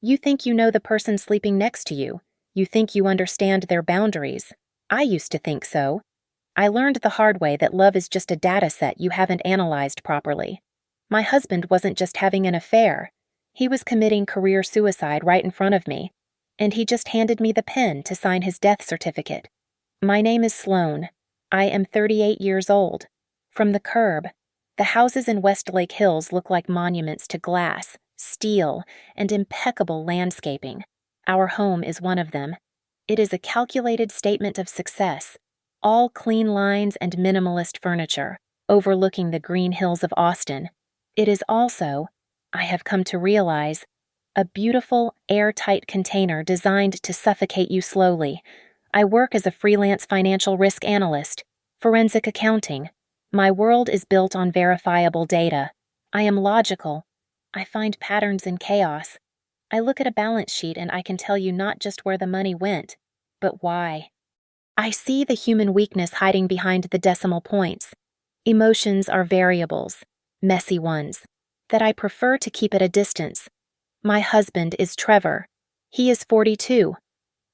You think you know the person sleeping next to you. You think you understand their boundaries. I used to think so. I learned the hard way that love is just a data set you haven't analyzed properly. My husband wasn't just having an affair. He was committing career suicide right in front of me, and he just handed me the pen to sign his death certificate. My name is Sloan. I am 38 years old. From the curb, the houses in Westlake Hills look like monuments to glass, steel, and impeccable landscaping. Our home is one of them. It is a calculated statement of success, all clean lines and minimalist furniture, overlooking the green hills of Austin. It is also, I have come to realize, a beautiful, airtight container designed to suffocate you slowly. I work as a freelance financial risk analyst, forensic accounting. My world is built on verifiable data. I am logical. I find patterns in chaos. I look at a balance sheet and I can tell you not just where the money went, but why. I see the human weakness hiding behind the decimal points. Emotions are variables, messy ones, that I prefer to keep at a distance. My husband is Trevor. He is 42.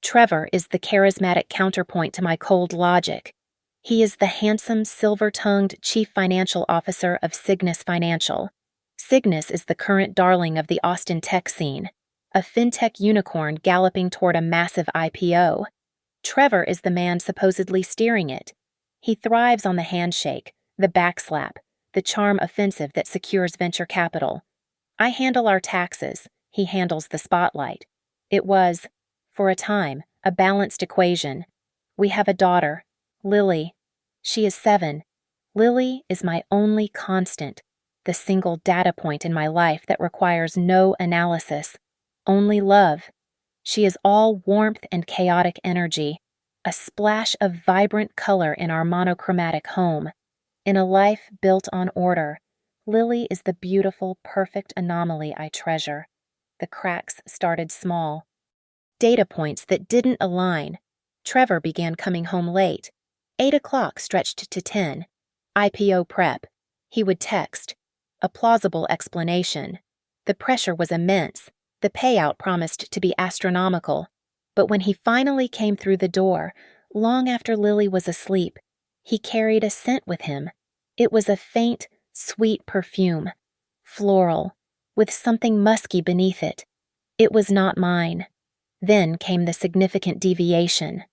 Trevor is the charismatic counterpoint to my cold logic. He is the handsome, silver-tongued chief financial officer of Cygnus Financial. Cygnus is the current darling of the Austin tech scene, a fintech unicorn galloping toward a massive IPO. Trevor is the man supposedly steering it. He thrives on the handshake, the backslap, the charm offensive that secures venture capital. I handle our taxes, he handles the spotlight. It was, for a time, a balanced equation. We have a daughter, Lily. She is 7. Lily is my only constant, the single data point in my life that requires no analysis, only love. She is all warmth and chaotic energy, a splash of vibrant color in our monochromatic home. In a life built on order, Lily is the beautiful, perfect anomaly I treasure. The cracks started small. Data points that didn't align. Trevor began coming home late. 8 o'clock stretched to 10. IPO prep. He would text. A plausible explanation. The pressure was immense. The payout promised to be astronomical. But when he finally came through the door, long after Lily was asleep, he carried a scent with him. It was a faint, sweet perfume. Floral, with something musky beneath it. It was not mine. Then came the significant deviation.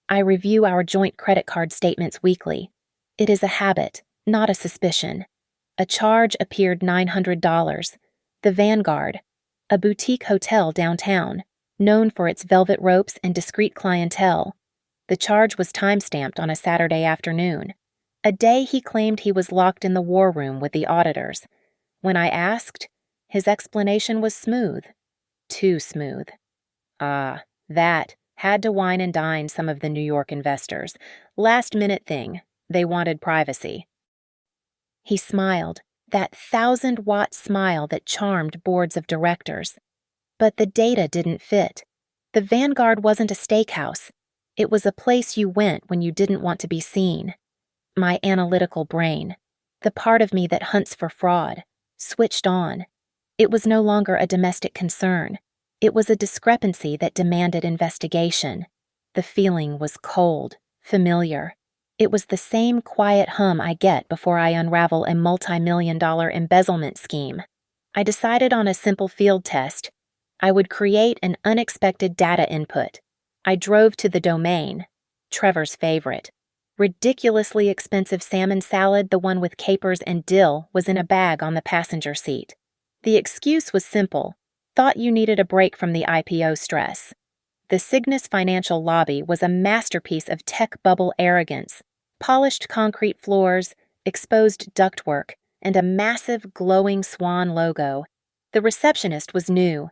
I review our joint credit card statements weekly. It is a habit, not a suspicion. A charge appeared $900. The Vanguard, a boutique hotel downtown, known for its velvet ropes and discreet clientele. The charge was time-stamped on a Saturday afternoon, a day he claimed he was locked in the war room with the auditors. When I asked, his explanation was smooth. Too smooth. That had to wine and dine some of the New York investors. Last-minute thing. They wanted privacy. He smiled, that 1,000-watt smile that charmed boards of directors. But the data didn't fit. The Vanguard wasn't a steakhouse. It was a place you went when you didn't want to be seen. My analytical brain, the part of me that hunts for fraud, switched on. It was no longer a domestic concern. It was a discrepancy that demanded investigation. The feeling was cold, familiar. It was the same quiet hum I get before I unravel a multi-million-dollar embezzlement scheme. I decided on a simple field test. I would create an unexpected data input. I drove to the Domain, Trevor's favorite. Ridiculously expensive salmon salad, the one with capers and dill, was in a bag on the passenger seat. The excuse was simple. Thought you needed a break from the IPO stress. The Cygnus Financial lobby was a masterpiece of tech bubble arrogance. Polished concrete floors, exposed ductwork, and a massive glowing swan logo. The receptionist was new.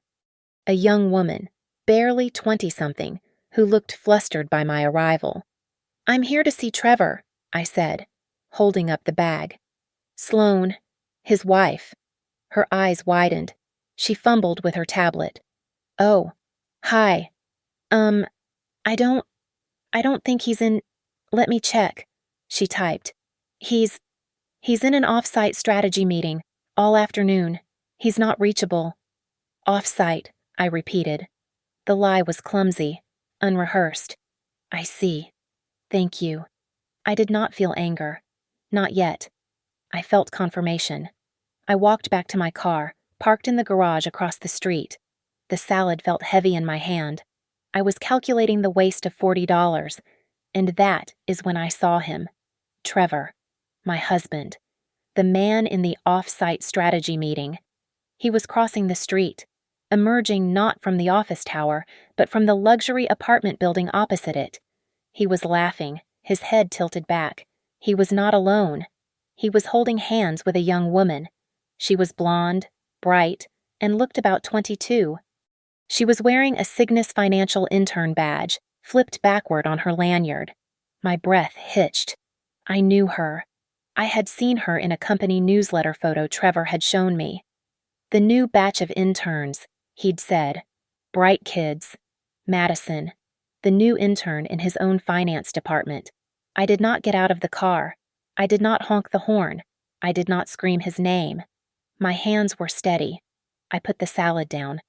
A young woman, barely 20-something, who looked flustered by my arrival. "I'm here to see Trevor," I said, holding up the bag. "Sloan, his wife." Her eyes widened. She fumbled with her tablet. "Oh, hi. I don't think he's in. Let me check," she typed. He's in an off-site strategy meeting, all afternoon. He's not reachable." "Off-site," I repeated. The lie was clumsy, unrehearsed. I see. Thank you. I did not feel anger. Not yet. I felt confirmation. I walked back to my car, parked in the garage across the street. The salad felt heavy in my hand. I was calculating the waste of $40, and that is when I saw him. Trevor, my husband, the man in the off-site strategy meeting. He was crossing the street, emerging not from the office tower, but from the luxury apartment building opposite it. He was laughing, his head tilted back. He was not alone. He was holding hands with a young woman. She was blonde, bright, and looked about 22. She was wearing a Cygnus Financial Intern badge, flipped backward on her lanyard. My breath hitched. I knew her. I had seen her in a company newsletter photo Trevor had shown me. The new batch of interns, he'd said. Bright kids. Madison, the new intern in his own finance department. I did not get out of the car. I did not honk the horn. I did not scream his name. My hands were steady. I put the salad down.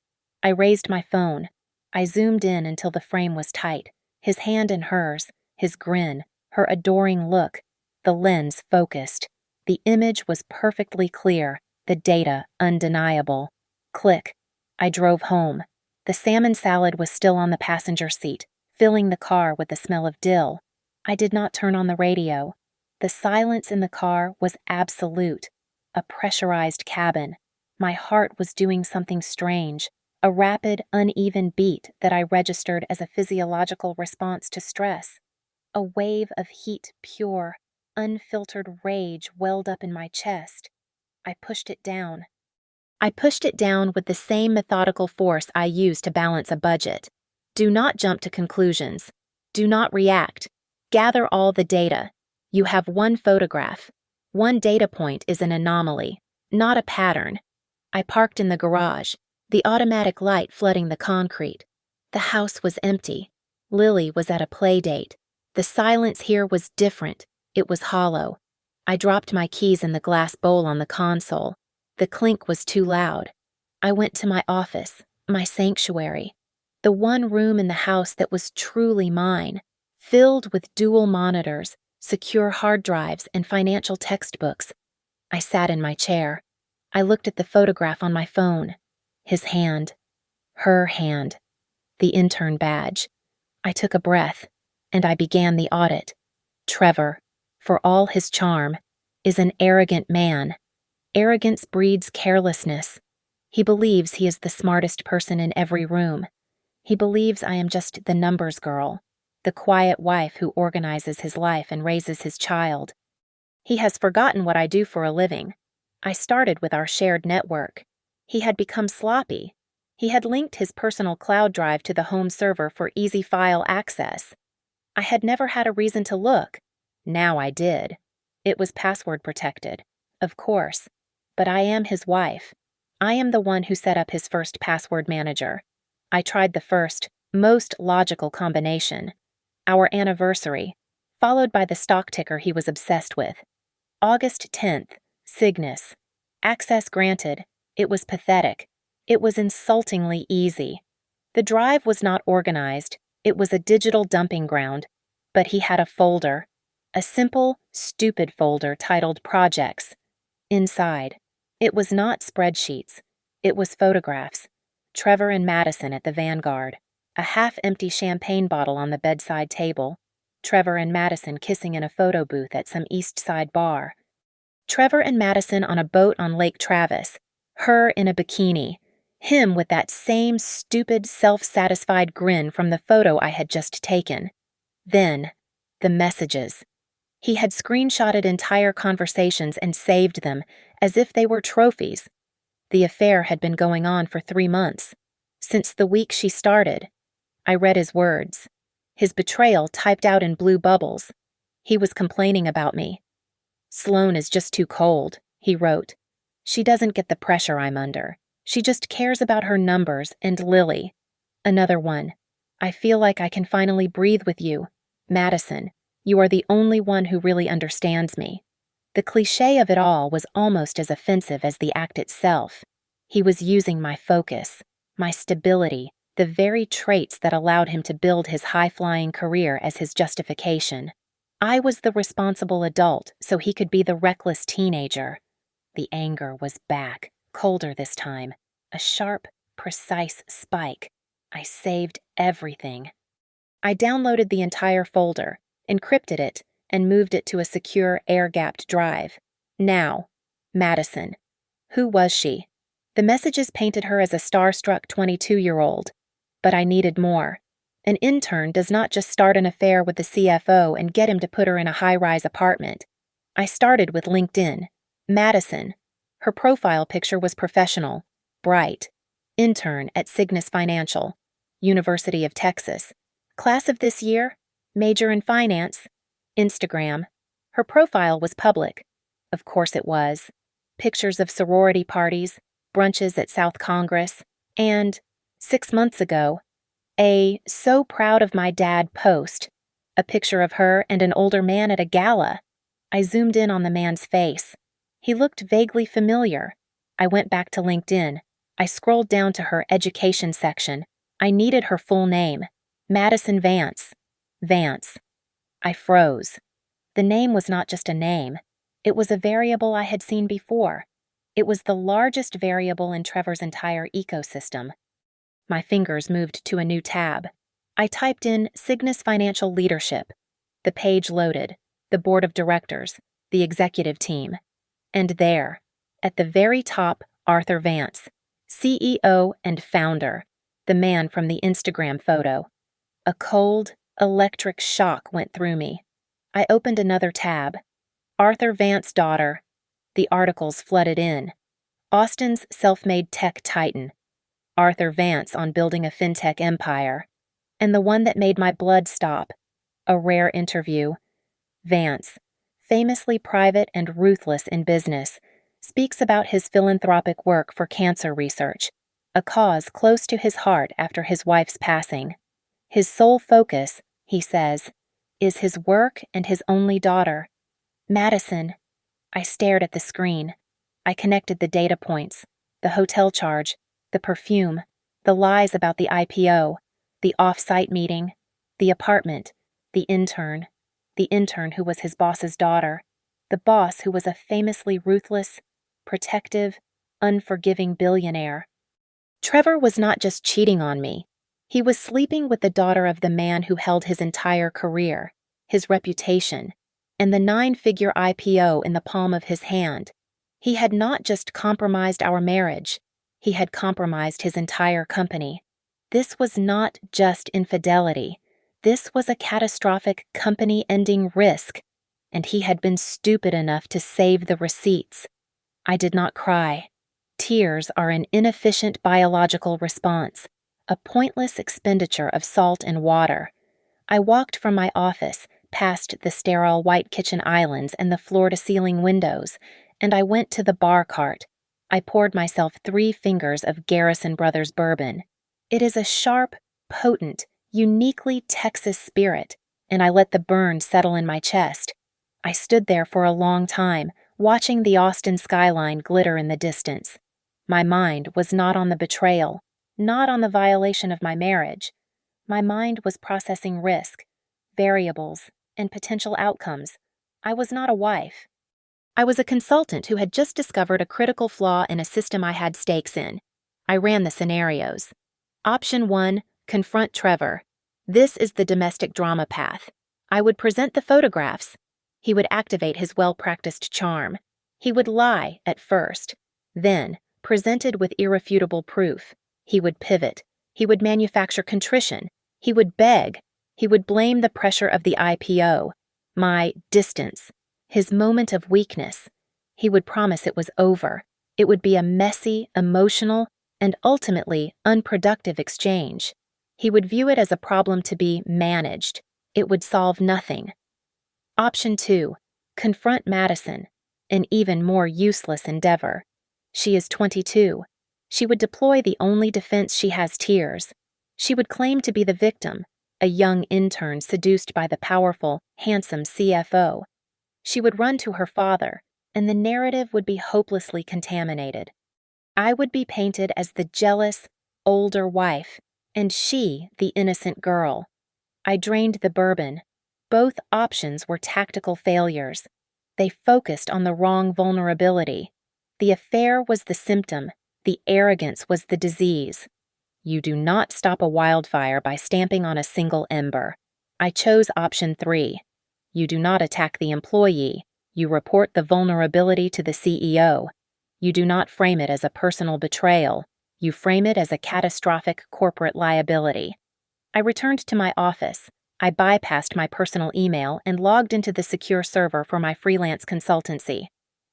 I raised my phone. I zoomed in until the frame was tight, his hand in hers, his grin, her adoring look, the lens focused. The image was perfectly clear, the data undeniable. Click. I drove home. The salmon salad was still on the passenger seat, filling the car with the smell of dill. I did not turn on the radio. The silence in the car was absolute. A pressurized cabin. My heart was doing something strange, a rapid, uneven beat that I registered as a physiological response to stress. A wave of heat, pure, unfiltered rage welled up in my chest. I pushed it down. I pushed it down with the same methodical force I use to balance a budget. Do not jump to conclusions. Do not react. Gather all the data. You have one photograph. One data point is an anomaly, not a pattern. I parked in the garage, the automatic light flooding the concrete. The house was empty. Lily was at a play date. The silence here was different. It was hollow. I dropped my keys in the glass bowl on the console. The clink was too loud. I went to my office, my sanctuary, the one room in the house that was truly mine, filled with dual monitors, secure hard drives, and financial textbooks. I sat in my chair. I looked at the photograph on my phone. His hand. Her hand. The intern badge. I took a breath, and I began the audit. Trevor, for all his charm, is an arrogant man. Arrogance breeds carelessness. He believes he is the smartest person in every room. He believes I am just the numbers girl, the quiet wife who organizes his life and raises his child. He has forgotten what I do for a living. I started with our shared network. He had become sloppy. He had linked his personal cloud drive to the home server for easy file access. I had never had a reason to look. Now I did. It was password protected, of course. But I am his wife. I am the one who set up his first password manager. I tried the first, most logical combination. Our anniversary, followed by the stock ticker he was obsessed with. August 10th, Cygnus. Access granted. It was pathetic. It was insultingly easy. The drive was not organized. It was a digital dumping ground. But he had a folder. A simple, stupid folder titled Projects. Inside, it was not spreadsheets. It was photographs. Trevor and Madison at the Vanguard. A half-empty champagne bottle on the bedside table. Trevor and Madison kissing in a photo booth at some East Side bar. Trevor and Madison on a boat on Lake Travis. Her in a bikini. Him with that same stupid, self-satisfied grin from the photo I had just taken. Then, the messages. He had screenshotted entire conversations and saved them, as if they were trophies. The affair had been going on for 3 months, since the week she started. I read his words. His betrayal typed out in blue bubbles. He was complaining about me. Sloan is just too cold, he wrote. She doesn't get the pressure I'm under. She just cares about her numbers and Lily. Another one. I feel like I can finally breathe with you. Madison, you are the only one who really understands me. The cliché of it all was almost as offensive as the act itself. He was using my focus, my stability, the very traits that allowed him to build his high-flying career as his justification. I was the responsible adult, so he could be the reckless teenager. The anger was back, colder this time, a sharp, precise spike. I saved everything. I downloaded the entire folder, encrypted it, and moved it to a secure, air-gapped drive. Now, Madison. Who was she? The messages painted her as a starstruck 22-year-old. But I needed more. An intern does not just start an affair with the CFO and get him to put her in a high-rise apartment. I started with LinkedIn. Madison. Her profile picture was professional, bright. Intern at Cygnus Financial, University of Texas. Class of this year, major in finance. Instagram. Her profile was public. Of course it was. Pictures of sorority parties, brunches at South Congress, and, 6 months ago, a "so proud of my dad" post, a picture of her and an older man at a gala. I zoomed in on the man's face. He looked vaguely familiar. I went back to LinkedIn. I scrolled down to her education section. I needed her full name. Madison Vance. Vance. I froze. The name was not just a name. It was a variable I had seen before. It was the largest variable in Trevor's entire ecosystem. My fingers moved to a new tab. I typed in Cygnus Financial Leadership. The page loaded, the board of directors, the executive team. And there, at the very top, Arthur Vance, CEO and founder, the man from the Instagram photo. A cold, electric shock went through me. I opened another tab. Arthur Vance daughter. The articles flooded in. Austin's self-made tech titan. Arthur Vance on building a fintech empire. And the one that made my blood stop. A rare interview. Vance, famously private and ruthless in business, speaks about his philanthropic work for cancer research, a cause close to his heart after his wife's passing. His sole focus, he says, is his work and his only daughter. Madison. I stared at the screen. I connected the data points, the hotel charge, the perfume, the lies about the IPO, the off-site meeting, the apartment, the intern who was his boss's daughter, the boss who was a famously ruthless, protective, unforgiving billionaire. Trevor was not just cheating on me. He was sleeping with the daughter of the man who held his entire career, his reputation, and the 9-figure IPO in the palm of his hand. He had not just compromised our marriage, he had compromised his entire company. This was not just infidelity. This was a catastrophic company-ending risk, and he had been stupid enough to save the receipts. I did not cry. Tears are an inefficient biological response, a pointless expenditure of salt and water. I walked from my office, past the sterile white kitchen islands and the floor-to-ceiling windows, and I went to the bar cart. I poured myself 3 fingers of Garrison Brothers bourbon. It is a sharp, potent, uniquely Texas spirit, and I let the burn settle in my chest. I stood there for a long time, watching the Austin skyline glitter in the distance. My mind was not on the betrayal, not on the violation of my marriage. My mind was processing risk, variables, and potential outcomes. I was not a wife. I was a consultant who had just discovered a critical flaw in a system I had stakes in. I ran the scenarios. Option 1, confront Trevor. This is the domestic drama path. I would present the photographs. He would activate his well-practiced charm. He would lie at first. Then, presented with irrefutable proof, he would pivot. He would manufacture contrition. He would beg. He would blame the pressure of the IPO, my distance, his moment of weakness. He would promise it was over. It would be a messy, emotional, and ultimately unproductive exchange. He would view it as a problem to be managed. It would solve nothing. Option 2, confront Madison, an even more useless endeavor. She is 22. She would deploy the only defense she has: tears. She would claim to be the victim, a young intern seduced by the powerful, handsome CFO. She would run to her father, and the narrative would be hopelessly contaminated. I would be painted as the jealous, older wife, and she the innocent girl. I drained the bourbon. Both options were tactical failures. They focused on the wrong vulnerability. The affair was the symptom. The arrogance was the disease. You do not stop a wildfire by stamping on a single ember. I chose option 3. You do not attack the employee. You report the vulnerability to the CEO. You do not frame it as a personal betrayal. You frame it as a catastrophic corporate liability. I returned to my office. I bypassed my personal email and logged into the secure server for my freelance consultancy.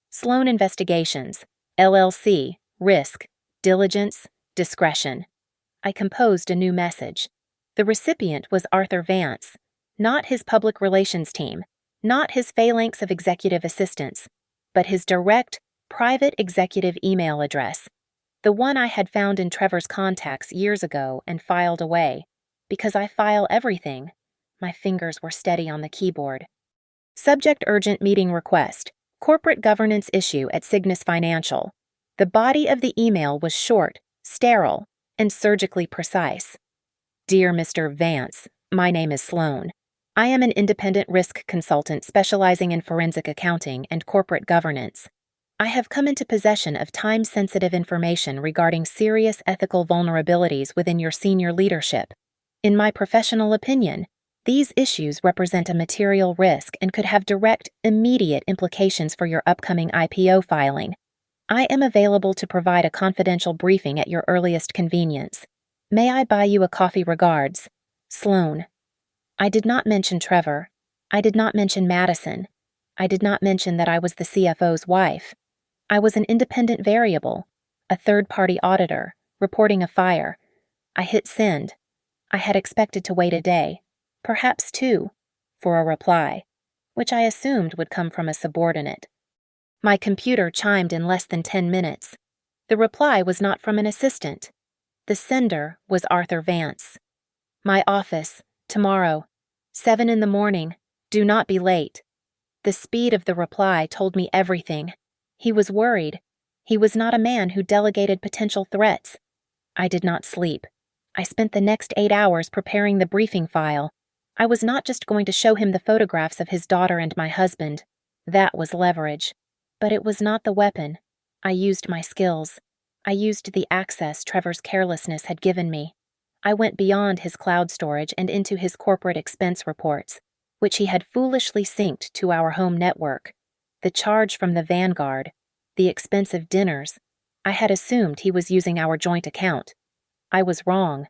Sloan Investigations, LLC, Risk, Diligence, Discretion. I composed a new message. The recipient was Arthur Vance, not his public relations team, not his phalanx of executive assistants, but his direct, private executive email address, the one I had found in Trevor's contacts years ago and filed away. Because I file everything. My fingers were steady on the keyboard. Subject: urgent meeting request. Corporate governance issue at Cygnus Financial. The body of the email was short, sterile, and surgically precise. Dear Mr. Vance, my name is Sloan. I am an independent risk consultant specializing in forensic accounting and corporate governance. I have come into possession of time-sensitive information regarding serious ethical vulnerabilities within your senior leadership. In my professional opinion, these issues represent a material risk and could have direct, immediate implications for your upcoming IPO filing. I am available to provide a confidential briefing at your earliest convenience. May I buy you a coffee? Regards, Sloan. I did not mention Trevor. I did not mention Madison. I did not mention that I was the CFO's wife. I was an independent variable, a third-party auditor, reporting a fire. I hit send. I had expected to wait a day, perhaps 2, for a reply, which I assumed would come from a subordinate. My computer chimed in less than 10 minutes. The reply was not from an assistant. The sender was Arthur Vance. My office, tomorrow, 7 in the morning. Do not be late. The speed of the reply told me everything. He was worried. He was not a man who delegated potential threats. I did not sleep. I spent the next 8 hours preparing the briefing file. I was not just going to show him the photographs of his daughter and my husband. That was leverage. But it was not the weapon. I used my skills. I used the access Trevor's carelessness had given me. I went beyond his cloud storage and into his corporate expense reports, which he had foolishly synced to our home network. The charge from the Vanguard, the expensive dinners. I had assumed he was using our joint account. I was wrong.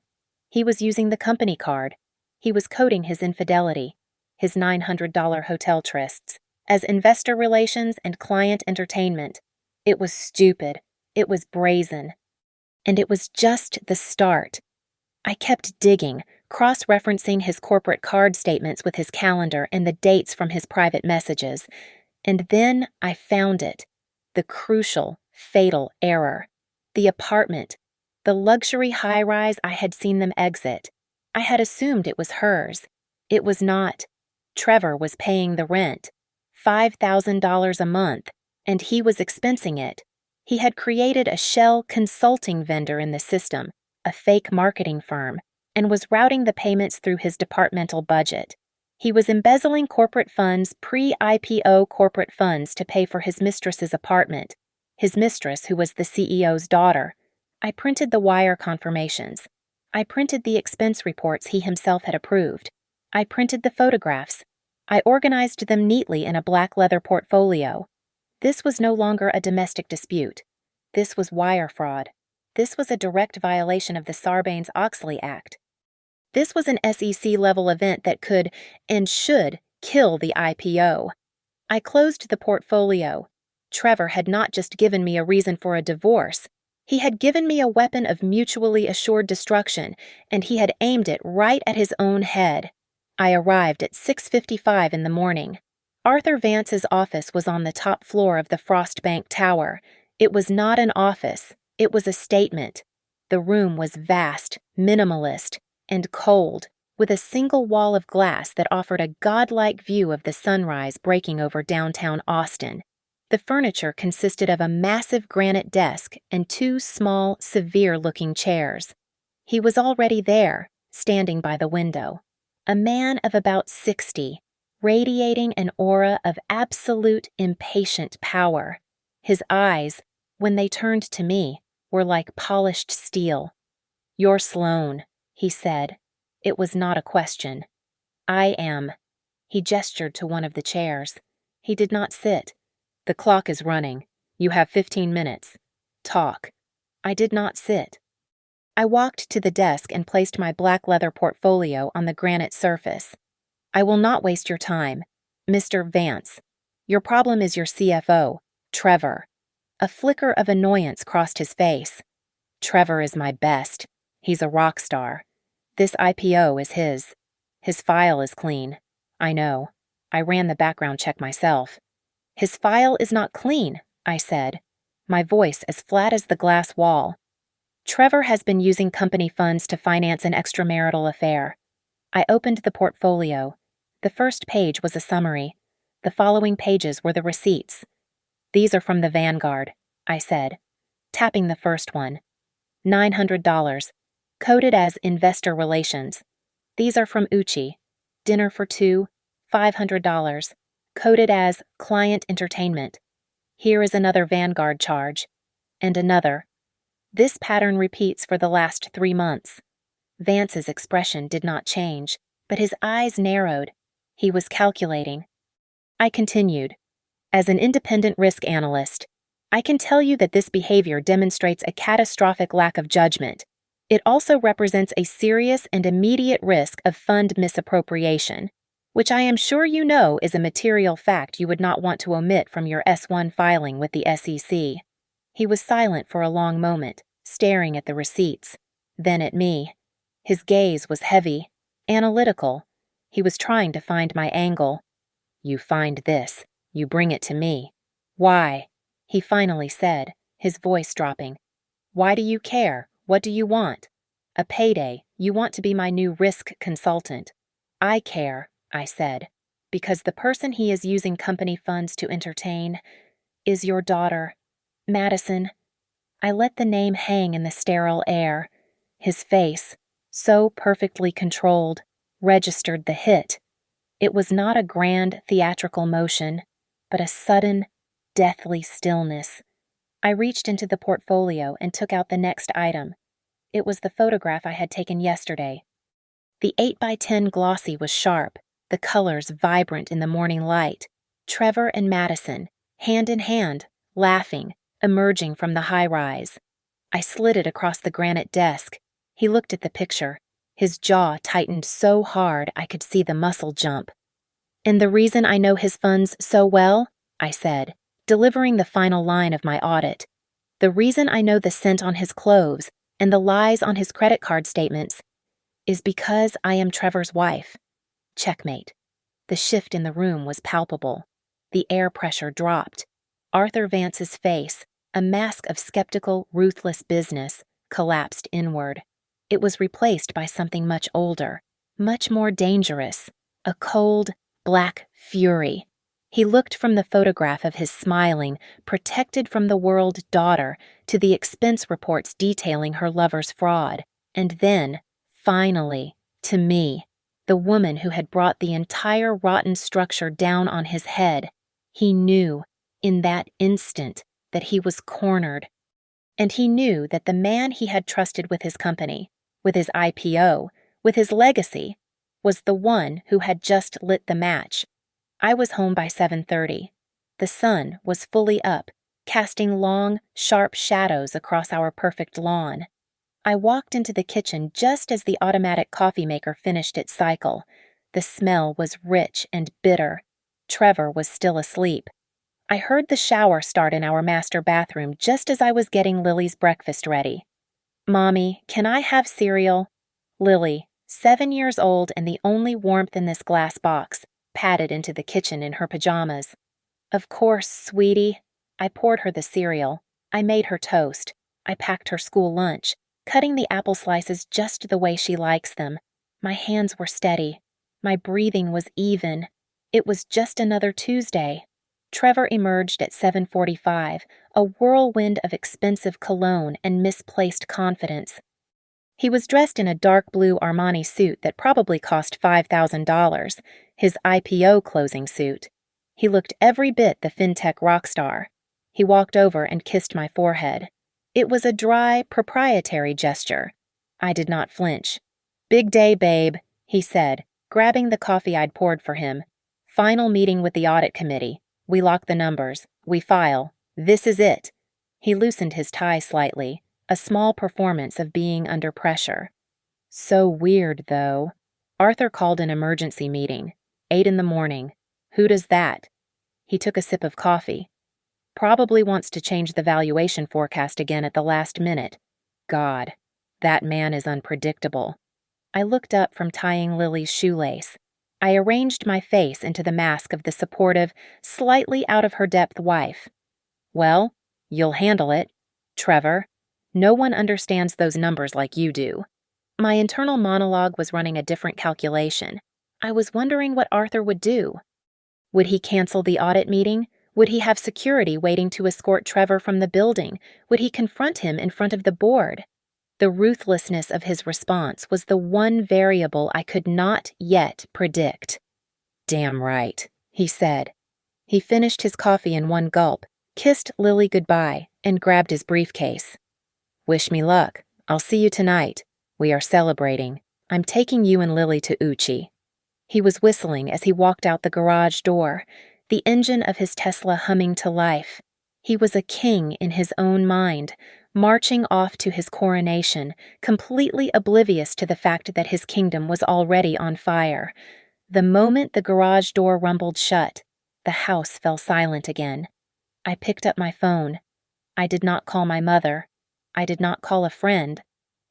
He was using the company card. He was coding his infidelity, his $900 hotel trysts, as investor relations and client entertainment. It was stupid. It was brazen. And it was just the start. I kept digging, cross-referencing his corporate card statements with his calendar and the dates from his private messages. And then I found it. The crucial, fatal error. The apartment. The luxury high-rise I had seen them exit. I had assumed it was hers. It was not. Trevor was paying the rent. $5,000 a month, and he was expensing it. He had created a shell consulting vendor in the system, a fake marketing firm, and was routing the payments through his departmental budget. He was embezzling corporate funds, pre-IPO corporate funds, to pay for his mistress's apartment. His mistress, who was the CEO's daughter. I printed the wire confirmations. I printed the expense reports he himself had approved. I printed the photographs. I organized them neatly in a black leather portfolio. This was no longer a domestic dispute. This was wire fraud. This was a direct violation of the Sarbanes-Oxley Act. This was an SEC-level event that could and should kill the IPO. I closed the portfolio. Trevor had not just given me a reason for a divorce. He had given me a weapon of mutually assured destruction, and he had aimed it right at his own head. I arrived at 6:55 in the morning. Arthur Vance's office was on the top floor of the Frost Bank Tower. It was not an office. It was a statement. The room was vast, minimalist, and cold, with a single wall of glass that offered a godlike view of the sunrise breaking over downtown Austin. The furniture consisted of a massive granite desk and 2 small, severe-looking chairs. He was already there, standing by the window. A man of about 60, radiating an aura of absolute impatient power. His eyes, when they turned to me, were like polished steel. "You're Sloane," he said. It was not a question. "I am." He gestured to one of the chairs. He did not sit. "The clock is running. You have 15 minutes. Talk." I did not sit. I walked to the desk and placed my black leather portfolio on the granite surface. "I will not waste your time. Mr. Vance, your problem is your CFO, Trevor." A flicker of annoyance crossed his face. "Trevor is my best. He's a rock star. This IPO is his. His file is clean. I know. I ran the background check myself." "His file is not clean," I said, my voice as flat as the glass wall. "Trevor has been using company funds to finance an extramarital affair." I opened the portfolio. The first page was a summary. The following pages were the receipts. "These are from the Vanguard," I said, tapping the first one. $900, coded as investor relations. "These are from Uchi. Dinner for two, $500, coded as client entertainment. Here is another Vanguard charge." And another. This pattern repeats for the last 3 months. Vance's expression did not change, but his eyes narrowed. He was calculating. I continued. "As an independent risk analyst, I can tell you that this behavior demonstrates a catastrophic lack of judgment. It also represents a serious and immediate risk of fund misappropriation, which I am sure you know is a material fact you would not want to omit from your S-1 filing with the SEC. He was silent for a long moment, staring at the receipts, then at me. His gaze was heavy, analytical. He was trying to find my angle. "You find this. You bring it to me. Why?" he finally said, his voice dropping. "Why do you care? What do you want?" "A payday. You want to be my new risk consultant." "I care," I said, "because the person he is using company funds to entertain is your daughter, Madison." I let the name hang in the sterile air. His face, so perfectly controlled, registered the hit. It was not a grand theatrical motion, but a sudden, deathly stillness. I reached into the portfolio and took out the next item. It was the photograph I had taken yesterday. The 8x10 glossy was sharp, the colors vibrant in the morning light. Trevor and Madison, hand in hand, laughing, emerging from the high-rise. I slid it across the granite desk. He looked at the picture. His jaw tightened so hard I could see the muscle jump. "And the reason I know his funds so well," I said, delivering the final line of my audit, "the reason I know the scent on his clothes and the lies on his credit card statements is because I am Trevor's wife." Checkmate. The shift in the room was palpable. The air pressure dropped. Arthur Vance's face, a mask of skeptical, ruthless business, collapsed inward. It was replaced by something much older, much more dangerous, a cold, black fury. He looked from the photograph of his smiling, protected from the world daughter to the expense reports detailing her lover's fraud, and then, finally, to me, the woman who had brought the entire rotten structure down on his head. He knew, in that instant, that he was cornered. And he knew that the man he had trusted with his company, with his IPO, with his legacy, was the one who had just lit the match. I was home by 7:30. The sun was fully up, casting long, sharp shadows across our perfect lawn. I walked into the kitchen just as the automatic coffee maker finished its cycle. The smell was rich and bitter. Trevor was still asleep. I heard the shower start in our master bathroom just as I was getting Lily's breakfast ready. "Mommy, can I have cereal?" Lily, 7 years old and the only warmth in this glass box, padded into the kitchen in her pajamas. "Of course, sweetie." I poured her the cereal. I made her toast. I packed her school lunch, cutting the apple slices just the way she likes them. My hands were steady. My breathing was even. It was just another Tuesday. Trevor emerged at 7:45, a whirlwind of expensive cologne and misplaced confidence. He was dressed in a dark blue Armani suit that probably cost $5,000, his IPO closing suit. He looked every bit the fintech rock star. He walked over and kissed my forehead. It was a dry, proprietary gesture. I did not flinch. "Big day, babe," he said, grabbing the coffee I'd poured for him. "Final meeting with the audit committee. We lock the numbers. We file. This is it." He loosened his tie slightly, a small performance of being under pressure. So weird, though. Arthur called an emergency meeting. 8 in the morning. Who does that? He took a sip of coffee. Probably wants to change the valuation forecast again at the last minute. God, that man is unpredictable. I looked up from tying Lily's shoelace. I arranged my face into the mask of the supportive, slightly out-of-her-depth wife. "Well, you'll handle it, Trevor. No one understands those numbers like you do." My internal monologue was running a different calculation. I was wondering what Arthur would do. Would he cancel the audit meeting? Would he have security waiting to escort Trevor from the building? Would he confront him in front of the board? The ruthlessness of his response was the one variable I could not yet predict. "Damn right," he said. He finished his coffee in one gulp, kissed Lily goodbye, and grabbed his briefcase. "Wish me luck. I'll see you tonight. We are celebrating. I'm taking you and Lily to Uchi." He was whistling as he walked out the garage door, the engine of his Tesla humming to life. He was a king in his own mind, marching off to his coronation, completely oblivious to the fact that his kingdom was already on fire. The moment the garage door rumbled shut, the house fell silent again. I picked up my phone. I did not call my mother. I did not call a friend.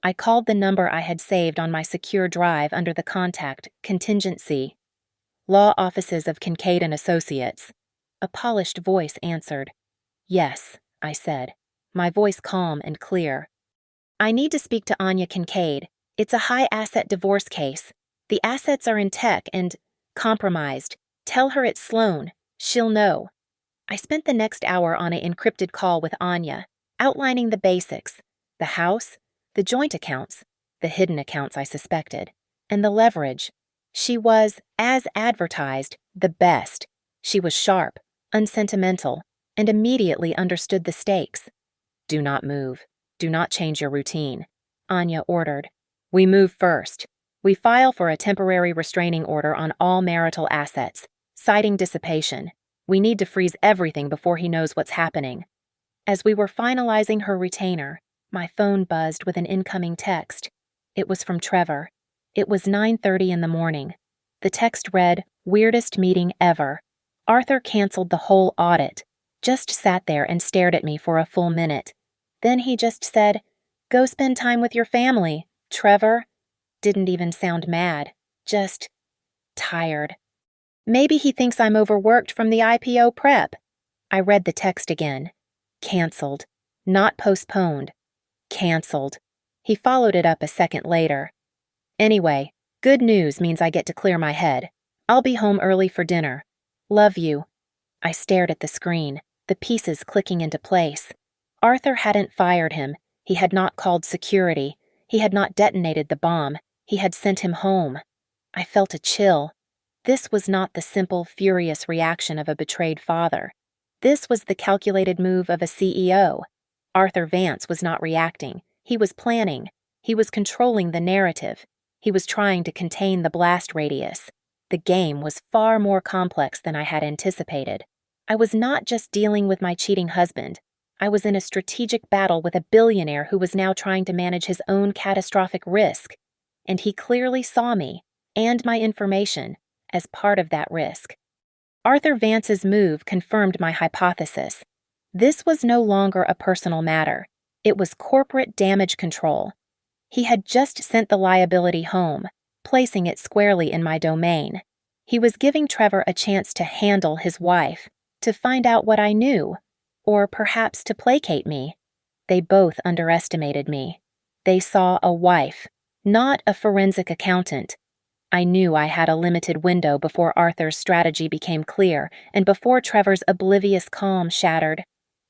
I called the number I had saved on my secure drive under the contact contingency. "Law offices of Kincaid and Associates." A polished voice answered. "Yes," I said, my voice calm and clear. "I need to speak to Anya Kincaid. It's a high-asset divorce case. The assets are in tech and compromised. Tell her it's Sloan. She'll know." I spent the next hour on an encrypted call with Anya, outlining the basics: the house, the joint accounts, the hidden accounts I suspected, and the leverage. She was, as advertised, the best. She was sharp, unsentimental, and immediately understood the stakes. "Do not move. Do not change your routine," Anya ordered. "We move first. We file for a temporary restraining order on all marital assets, citing dissipation. We need to freeze everything before he knows what's happening." As we were finalizing her retainer, my phone buzzed with an incoming text. It was from Trevor. It was 9:30 in the morning. The text read, "Weirdest meeting ever. Arthur canceled the whole audit." Just sat there and stared at me for a full minute. Then he just said, "Go spend time with your family, Trevor." Didn't even sound mad. Just tired. Maybe he thinks I'm overworked from the IPO prep. I read the text again. Canceled. Not postponed. Canceled. He followed it up a second later. "Anyway, good news means I get to clear my head. I'll be home early for dinner. Love you." I stared at the screen, the pieces clicking into place. Arthur hadn't fired him. He had not called security. He had not detonated the bomb. He had sent him home. I felt a chill. This was not the simple, furious reaction of a betrayed father. This was the calculated move of a CEO. Arthur Vance was not reacting. He was planning. He was controlling the narrative. He was trying to contain the blast radius. The game was far more complex than I had anticipated. I was not just dealing with my cheating husband. I was in a strategic battle with a billionaire who was now trying to manage his own catastrophic risk. And he clearly saw me, and my information, as part of that risk. Arthur Vance's move confirmed my hypothesis. This was no longer a personal matter. It was corporate damage control. He had just sent the liability home, placing it squarely in my domain. He was giving Trevor a chance to handle his wife, to find out what I knew, or perhaps to placate me. They both underestimated me. They saw a wife, not a forensic accountant. I knew I had a limited window before Arthur's strategy became clear and before Trevor's oblivious calm shattered.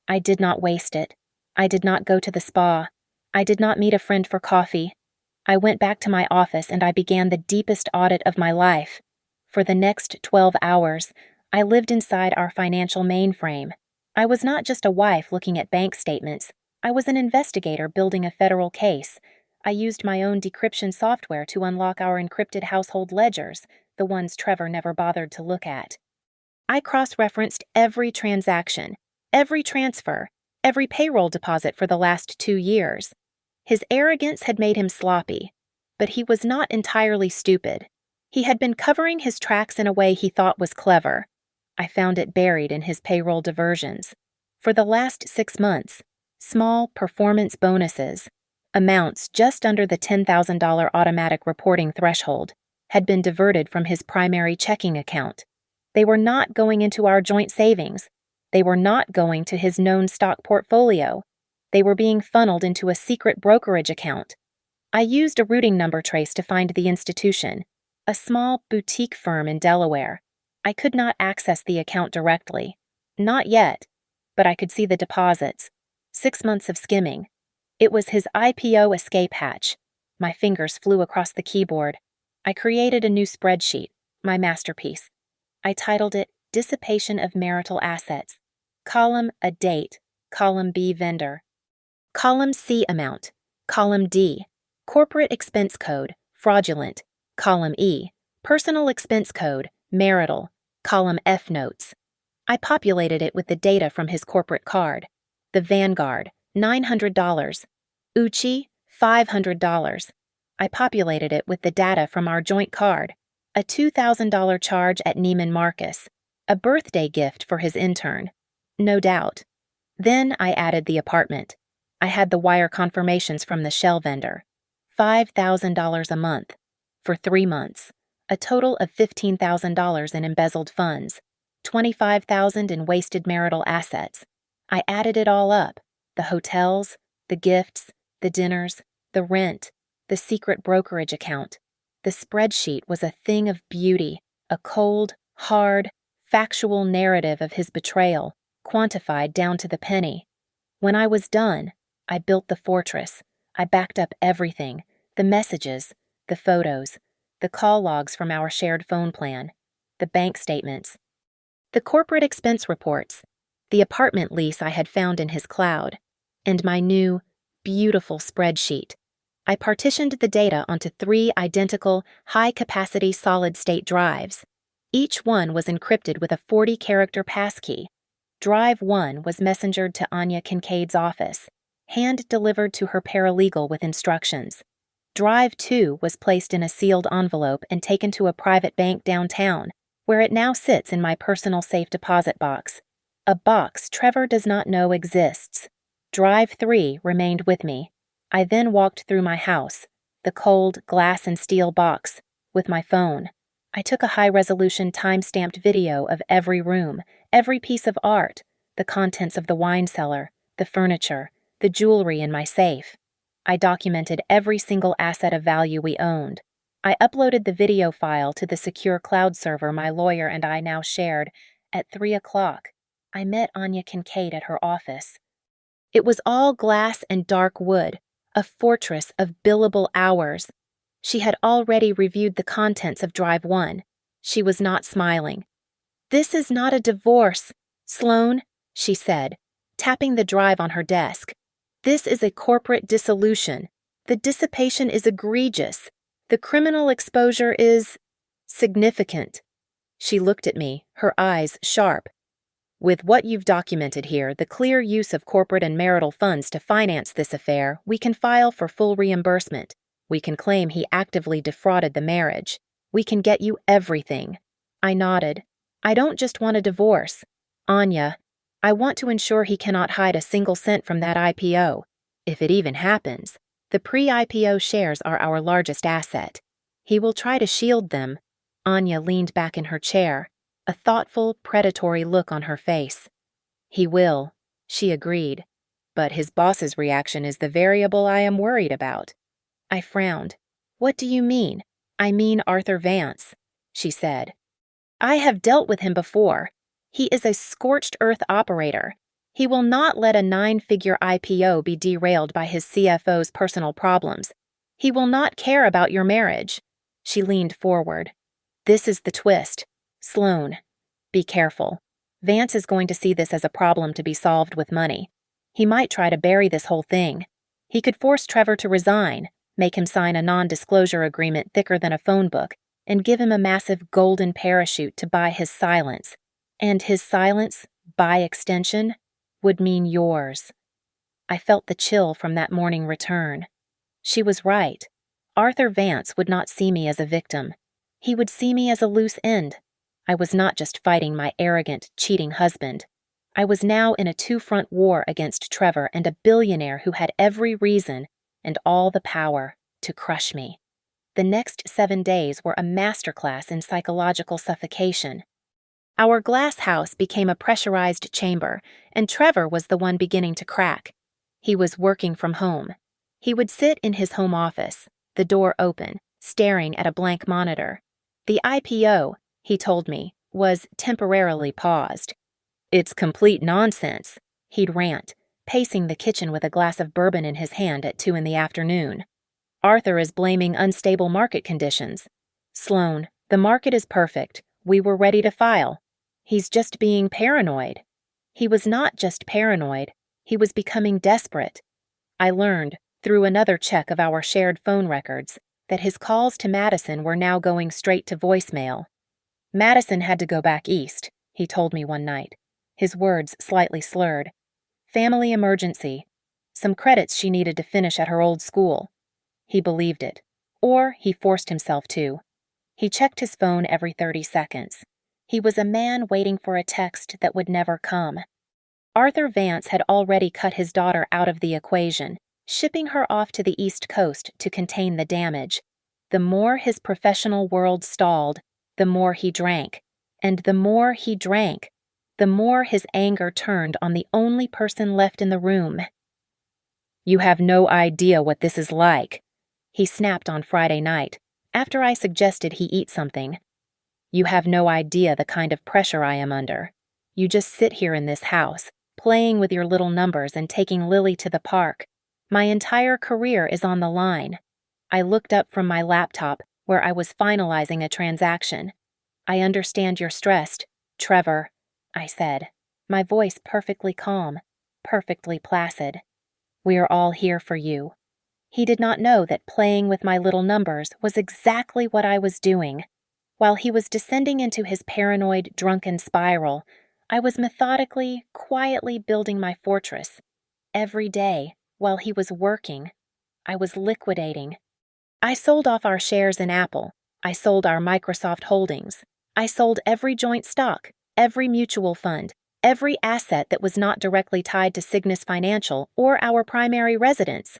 I did not waste it. I did not go to the spa. I did not meet a friend for coffee. I went back to my office and I began the deepest audit of my life. For the next 12 hours, I lived inside our financial mainframe. I was not just a wife looking at bank statements. I was an investigator building a federal case. I used my own decryption software to unlock our encrypted household ledgers, the ones Trevor never bothered to look at. I cross-referenced every transaction, every transfer, every payroll deposit for the last 2 years. His arrogance had made him sloppy, but he was not entirely stupid. He had been covering his tracks in a way he thought was clever. I found it buried in his payroll diversions. For the last 6 months, small performance bonuses, amounts just under the $10,000 automatic reporting threshold, had been diverted from his primary checking account. They were not going into our joint savings. They were not going to his known stock portfolio. They were being funneled into a secret brokerage account. I used a routing number trace to find the institution, a small boutique firm in Delaware. I could not access the account directly. Not yet, but I could see the deposits. 6 months of skimming. It was his IPO escape hatch. My fingers flew across the keyboard. I created a new spreadsheet, my masterpiece. I titled it Dissipation of Marital Assets. Column A Date, Column B Vendor. Column C Amount, Column D Corporate Expense Code, Fraudulent. Column E Personal Expense Code, Marital. Column F Notes. I populated it with the data from his corporate card. The Vanguard, $900. Uchi, $500. I populated it with the data from our joint card. A $2,000 charge at Neiman Marcus. A birthday gift for his intern. No doubt. Then I added the apartment. I had the wire confirmations from the shell vendor. $5,000 a month. For 3 months. A total of $15,000 in embezzled funds. $25,000 in wasted marital assets. I added it all up. The hotels, the gifts, the dinners, the rent, the secret brokerage account. The spreadsheet was a thing of beauty, a cold, hard, factual narrative of his betrayal, quantified down to the penny. When I was done, I built the fortress. I backed up everything, the messages, the photos, the call logs from our shared phone plan, the bank statements, the corporate expense reports, the apartment lease I had found in his cloud, and my new, beautiful spreadsheet. I partitioned the data onto 3 identical, high-capacity solid-state drives. Each one was encrypted with a 40-character passkey. Drive 1 was messengered to Anya Kincaid's office, hand-delivered to her paralegal with instructions. Drive 2 was placed in a sealed envelope and taken to a private bank downtown, where it now sits in my personal safe deposit box. A box Trevor does not know exists. Drive 3 remained with me. I then walked through my house, the cold glass and steel box, with my phone. I took a high-resolution time-stamped video of every room, every piece of art, the contents of the wine cellar, the furniture, the jewelry in my safe. I documented every single asset of value we owned. I uploaded the video file to the secure cloud server my lawyer and I now shared. At 3 o'clock, I met Anya Kincaid at her office. It was all glass and dark wood, a fortress of billable hours. She had already reviewed the contents of Drive 1. She was not smiling. "This is not a divorce, Sloan," she said, tapping the drive on her desk. "This is a corporate dissolution. The dissipation is egregious. The criminal exposure is significant." She looked at me, her eyes sharp. "With what you've documented here, the clear use of corporate and marital funds to finance this affair, we can file for full reimbursement. We can claim he actively defrauded the marriage. We can get you everything." I nodded. "I don't just want a divorce. Anya, I want to ensure he cannot hide a single cent from that IPO. If it even happens, the pre-IPO shares are our largest asset. He will try to shield them." Anya leaned back in her chair, a thoughtful, predatory look on her face. "He will," she agreed. "But his boss's reaction is the variable I am worried about." I frowned. "What do you mean?" "I mean Arthur Vance," she said. "I have dealt with him before. He is a scorched earth operator. He will not let a 9-figure IPO be derailed by his CFO's personal problems. He will not care about your marriage." She leaned forward. "This is the twist. Sloan, be careful. Vance is going to see this as a problem to be solved with money. He might try to bury this whole thing. He could force Trevor to resign, make him sign a non-disclosure agreement thicker than a phone book, and give him a massive golden parachute to buy his silence. And his silence, by extension, would mean yours." I felt the chill from that morning return. She was right. Arthur Vance would not see me as a victim. He would see me as a loose end. I was not just fighting my arrogant, cheating husband. I was now in a two-front war against Trevor and a billionaire who had every reason and all the power to crush me. The next 7 days were a masterclass in psychological suffocation. Our glass house became a pressurized chamber, and Trevor was the one beginning to crack. He was working from home. He would sit in his home office, the door open, staring at a blank monitor. The IPO, he told me, was temporarily paused. "It's complete nonsense," he'd rant, pacing the kitchen with a glass of bourbon in his hand at 2 in the afternoon. "Arthur is blaming unstable market conditions. Sloan, the market is perfect. We were ready to file. He's just being paranoid." He was not just paranoid. He was becoming desperate. I learned, through another check of our shared phone records, that his calls to Madison were now going straight to voicemail. "Madison had to go back east," he told me one night, his words slightly slurred. "Family emergency. Some credits she needed to finish at her old school." He believed it. Or he forced himself to. He checked his phone every 30 seconds. He was a man waiting for a text that would never come. Arthur Vance had already cut his daughter out of the equation, shipping her off to the East Coast to contain the damage. The more his professional world stalled, the more he drank. And the more he drank, the more his anger turned on the only person left in the room. "You have no idea what this is like," he snapped on Friday night, after I suggested he eat something. "You have no idea the kind of pressure I am under. You just sit here in this house, playing with your little numbers and taking Lily to the park. My entire career is on the line." I looked up from my laptop, where I was finalizing a transaction. "I understand you're stressed, Trevor," I said, my voice perfectly calm, perfectly placid. "We are all here for you." He did not know that playing with my little numbers was exactly what I was doing. While he was descending into his paranoid, drunken spiral, I was methodically, quietly building my fortress. Every day, while he was working, I was liquidating. I sold off our shares in Apple. I sold our Microsoft holdings. I sold every joint stock, every mutual fund, every asset that was not directly tied to Cygnus Financial or our primary residence.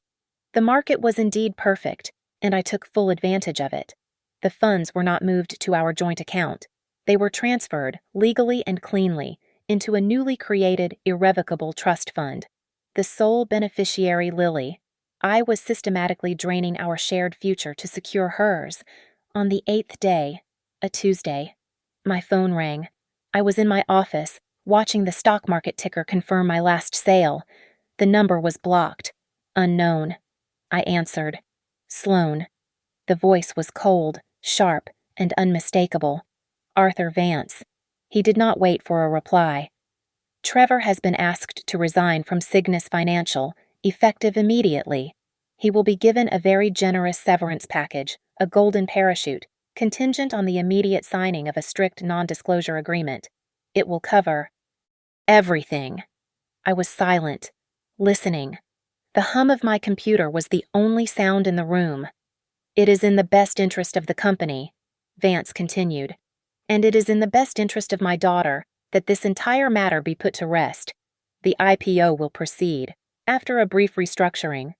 The market was indeed perfect, and I took full advantage of it. The funds were not moved to our joint account. They were transferred, legally and cleanly, into a newly created, irrevocable trust fund. The sole beneficiary, Lily. I was systematically draining our shared future to secure hers. On the 8th day, a Tuesday, my phone rang. I was in my office, watching the stock market ticker confirm my last sale. The number was blocked. Unknown. I answered. Sloan. The voice was cold, sharp, and unmistakable. Arthur Vance. He did not wait for a reply. "Trevor has been asked to resign from Cygnus Financial, effective immediately. He will be given a very generous severance package, a golden parachute, contingent on the immediate signing of a strict non-disclosure agreement. It will cover everything." I was silent, listening. The hum of my computer was the only sound in the room. "It is in the best interest of the company," Vance continued, "and it is in the best interest of my daughter that this entire matter be put to rest. The IPO will proceed, after a brief restructuring."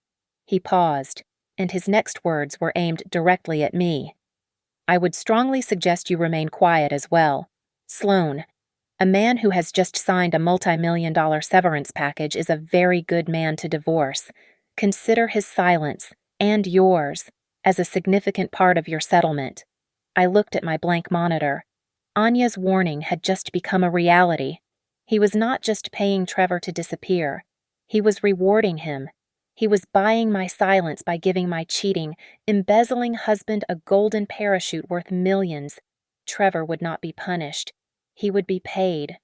He paused, and his next words were aimed directly at me. "I would strongly suggest you remain quiet as well. Sloan, a man who has just signed a multi-million-dollar severance package is a very good man to divorce. Consider his silence, and yours, as a significant part of your settlement." I looked at my blank monitor. Anya's warning had just become a reality. He was not just paying Trevor to disappear. He was rewarding him. He was buying my silence by giving my cheating, embezzling husband a golden parachute worth millions. Trevor would not be punished. He would be paid.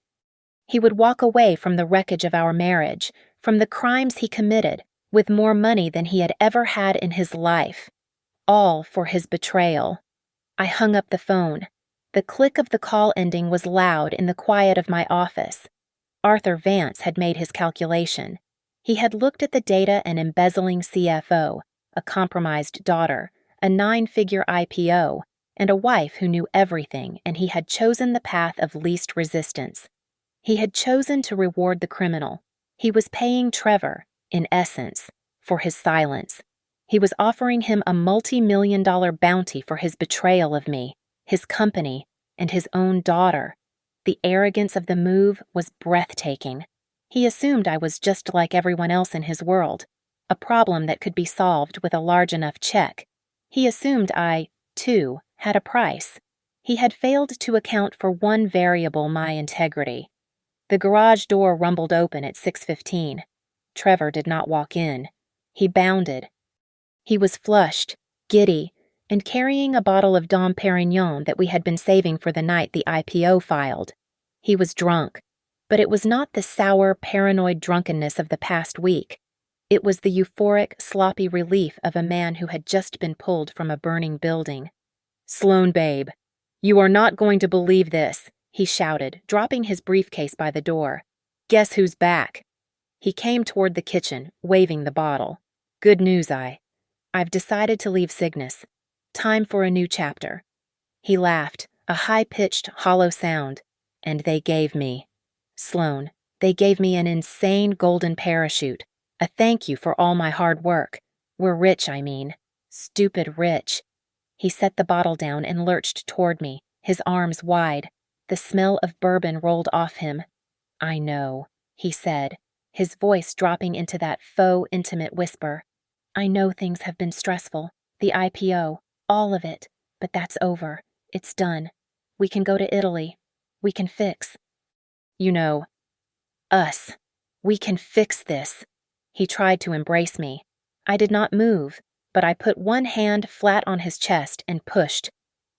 He would walk away from the wreckage of our marriage, from the crimes he committed, with more money than he had ever had in his life. All for his betrayal. I hung up the phone. The click of the call ending was loud in the quiet of my office. Arthur Vance had made his calculation. He had looked at the data: an embezzling CFO, a compromised daughter, a 9-figure IPO, and a wife who knew everything, and he had chosen the path of least resistance. He had chosen to reward the criminal. He was paying Trevor, in essence, for his silence. He was offering him a multi-million-dollar bounty for his betrayal of me, his company, and his own daughter. The arrogance of the move was breathtaking. He assumed I was just like everyone else in his world, a problem that could be solved with a large enough check. He assumed I, too, had a price. He had failed to account for one variable: my integrity. The garage door rumbled open at 6:15. Trevor did not walk in. He bounded. He was flushed, giddy, and carrying a bottle of Dom Perignon that we had been saving for the night the IPO filed. He was drunk, but it was not the sour, paranoid drunkenness of the past week. It was the euphoric, sloppy relief of a man who had just been pulled from a burning building. "Sloan, babe, you are not going to believe this," he shouted, dropping his briefcase by the door. "Guess who's back?" He came toward the kitchen, waving the bottle. "Good news, I've decided to leave Cygnus. Time for a new chapter." He laughed, a high-pitched, hollow sound. "And they gave me, Sloan, they gave me an insane golden parachute, a thank you for all my hard work. We're rich, I mean. Stupid rich." He set the bottle down and lurched toward me, his arms wide. The smell of bourbon rolled off him. "I know," he said, his voice dropping into that faux intimate whisper. "I know things have been stressful, the IPO, all of it, but that's over. It's done. We can go to Italy. We can fix. You know, us. We can fix this." He tried to embrace me. I did not move, but I put one hand flat on his chest and pushed.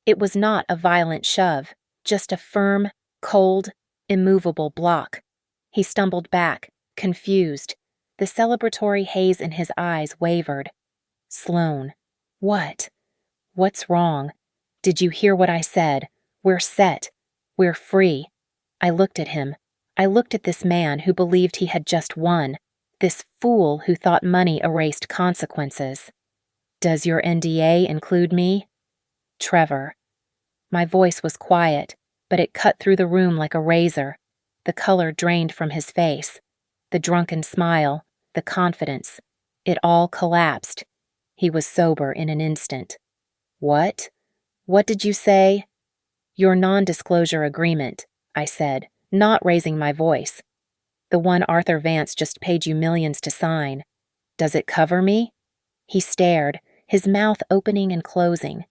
It was not a violent shove, just a firm, cold, immovable block. He stumbled back, confused. The celebratory haze in his eyes wavered. "Sloan, what? What's wrong? Did you hear what I said? We're set. We're free." I looked at him. I looked at this man who believed he had just won, this fool who thought money erased consequences. "Does your NDA include me?" "Trevor." My voice was quiet, but it cut through the room like a razor. The color drained from his face. The drunken smile, the confidence. It all collapsed. He was sober in an instant. "What? What did you say?" "Your non-disclosure agreement," I said, not raising my voice. "The one Arthur Vance just paid you millions to sign. Does it cover me?" He stared, his mouth opening and closing,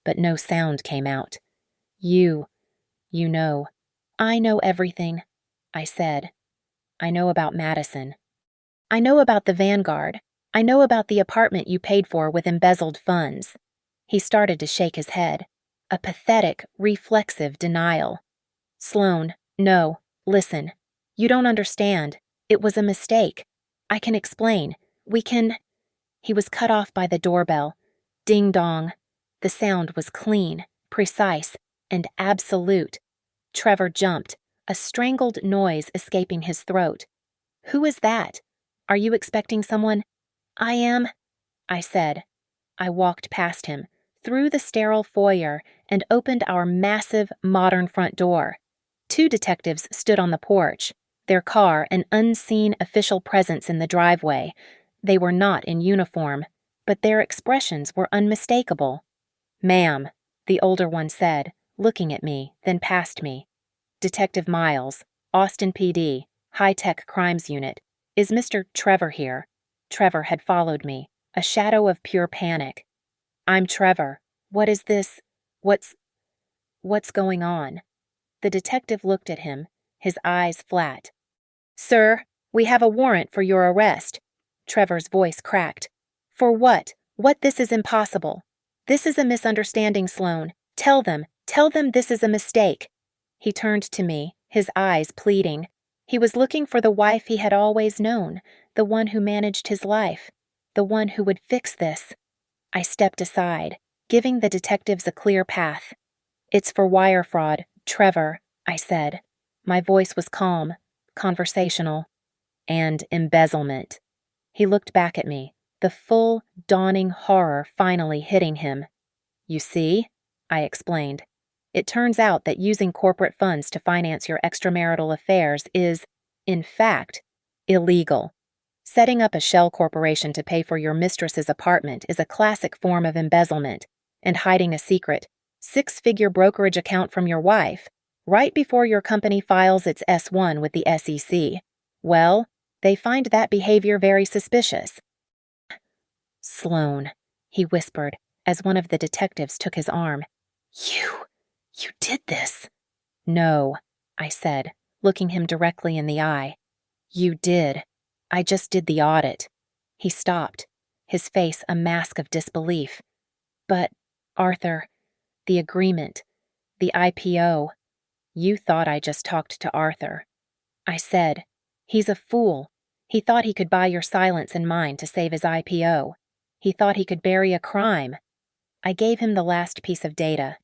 but no sound came out. You know. "I know everything," I said. "I know about Madison. I know about the Vanguard. I know about the apartment you paid for with embezzled funds." He started to shake his head, a pathetic, reflexive denial. "Sloan, no, listen. You don't understand. It was a mistake. I can explain. We can—" He was cut off by the doorbell. Ding dong. The sound was clean, precise, and absolute. Trevor jumped, a strangled noise escaping his throat. "Who is that? Are you expecting someone?" "I am," I said. I walked past him, through the sterile foyer, and opened our massive, modern front door. 2 detectives stood on the porch, their car an unseen official presence in the driveway. They were not in uniform, but their expressions were unmistakable. "Ma'am," the older one said, looking at me, then past me. "Detective Miles, Austin PD, High-Tech Crimes Unit. Is Mr. Trevor here?" Trevor had followed me, a shadow of pure panic. "I'm Trevor. What is this? What's going on?" The detective looked at him, his eyes flat. "Sir, we have a warrant for your arrest." Trevor's voice cracked. For what? What? This is impossible. This is a misunderstanding, Sloane. Tell them this is a mistake. He turned to me, his eyes pleading. He was looking for the wife he had always known, the one who managed his life, the one who would fix this. I stepped aside, giving the detectives a clear path. It's for wire fraud, Trevor, I said. My voice was calm, conversational, and embezzlement. He looked back at me, the full, dawning horror finally hitting him. You see, I explained. It turns out that using corporate funds to finance your extramarital affairs is, in fact, illegal. Setting up a shell corporation to pay for your mistress's apartment is a classic form of embezzlement, and hiding a secret, six-figure brokerage account from your wife, right before your company files its S-1 with the SEC. Well, they find that behavior very suspicious. Sloane, he whispered, as one of the detectives took his arm. You did this. No, I said, looking him directly in the eye. You did. I just did the audit. He stopped, his face a mask of disbelief. But, Arthur, the agreement, the IPO. You thought I just talked to Arthur. I said, he's a fool. He thought he could buy your silence and mine to save his IPO. He thought he could bury a crime. I gave him the last piece of data.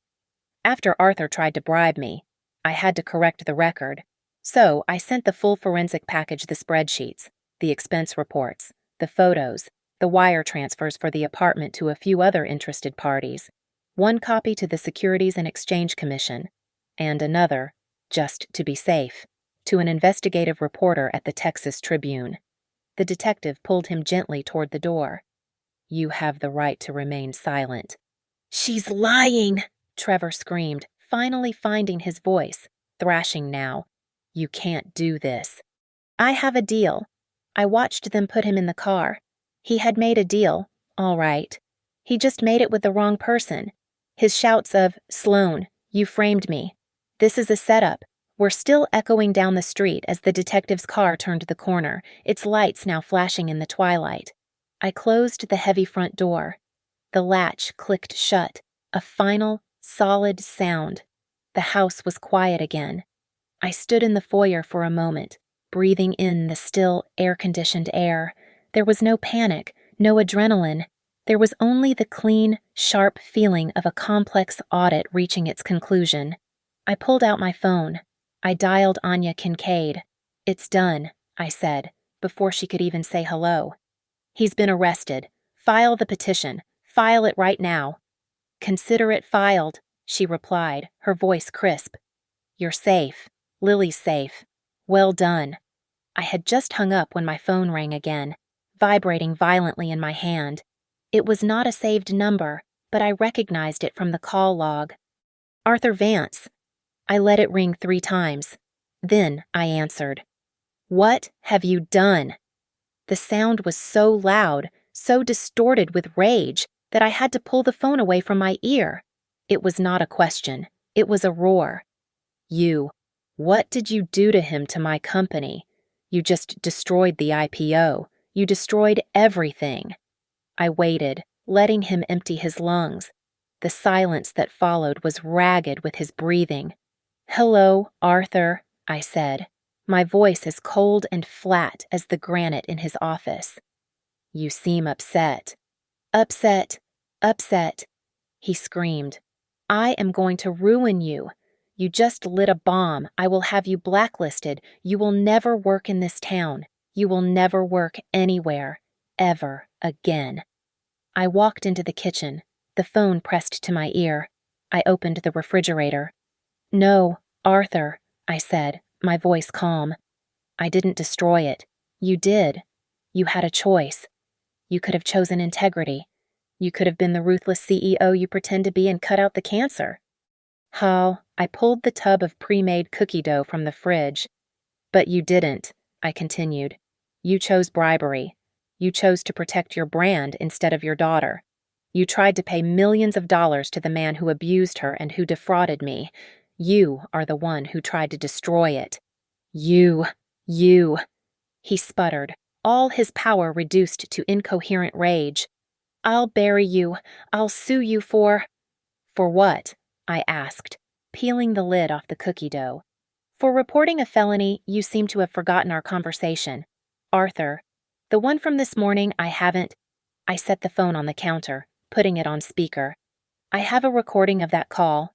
After Arthur tried to bribe me, I had to correct the record. So I sent the full forensic package, the spreadsheets, the expense reports, the photos, the wire transfers for the apartment to a few other interested parties, one copy to the Securities and Exchange Commission, and another, just to be safe, to an investigative reporter at the Texas Tribune. The detective pulled him gently toward the door. You have the right to remain silent. She's lying, Trevor screamed, finally finding his voice, thrashing now. You can't do this. I have a deal. I watched them put him in the car. He had made a deal, all right. He just made it with the wrong person. His shouts of, Sloane, you framed me. This is a setup. We're still echoing down the street as the detective's car turned the corner, its lights now flashing in the twilight. I closed the heavy front door. The latch clicked shut, a final, solid sound. The house was quiet again. I stood in the foyer for a moment, breathing in the still, air-conditioned air. There was no panic, no adrenaline. There was only the clean, sharp feeling of a complex audit reaching its conclusion. I pulled out my phone. I dialed Anya Kincaid. It's done, I said, before she could even say hello. He's been arrested. File the petition. File it right now. Consider it filed, she replied, her voice crisp. You're safe. Lily's safe. Well done. I had just hung up when my phone rang again, vibrating violently in my hand. It was not a saved number, but I recognized it from the call log. Arthur Vance. I let it ring 3 times. Then I answered. What have you done? The sound was so loud, so distorted with rage, that I had to pull the phone away from my ear. It was not a question. It was a roar. What did you do to him, to my company? You just destroyed the IPO. You destroyed everything. I waited, letting him empty his lungs. The silence that followed was ragged with his breathing. Hello, Arthur, I said, my voice as cold and flat as the granite in his office. You seem upset. Upset, he screamed. I am going to ruin you. You just lit a bomb. I will have you blacklisted. You will never work in this town. You will never work anywhere, ever again. I walked into the kitchen, the phone pressed to my ear. I opened the refrigerator. No, Arthur, I said, my voice calm. I didn't destroy it. You did. You had a choice. You could have chosen integrity. You could have been the ruthless CEO you pretend to be and cut out the cancer. Hal, I pulled the tub of pre-made cookie dough from the fridge. But you didn't, I continued. You chose bribery. You chose to protect your brand instead of your daughter. You tried to pay millions of dollars to the man who abused her and who defrauded me. You are the one who tried to destroy it. You. He sputtered, all his power reduced to incoherent rage. "I'll bury you. I'll sue you for—" "For what?" I asked, peeling the lid off the cookie dough. "For reporting a felony. You seem to have forgotten our conversation. Arthur, the one from this morning, I haven't—" I set the phone on the counter, putting it on speaker. "I have a recording of that call.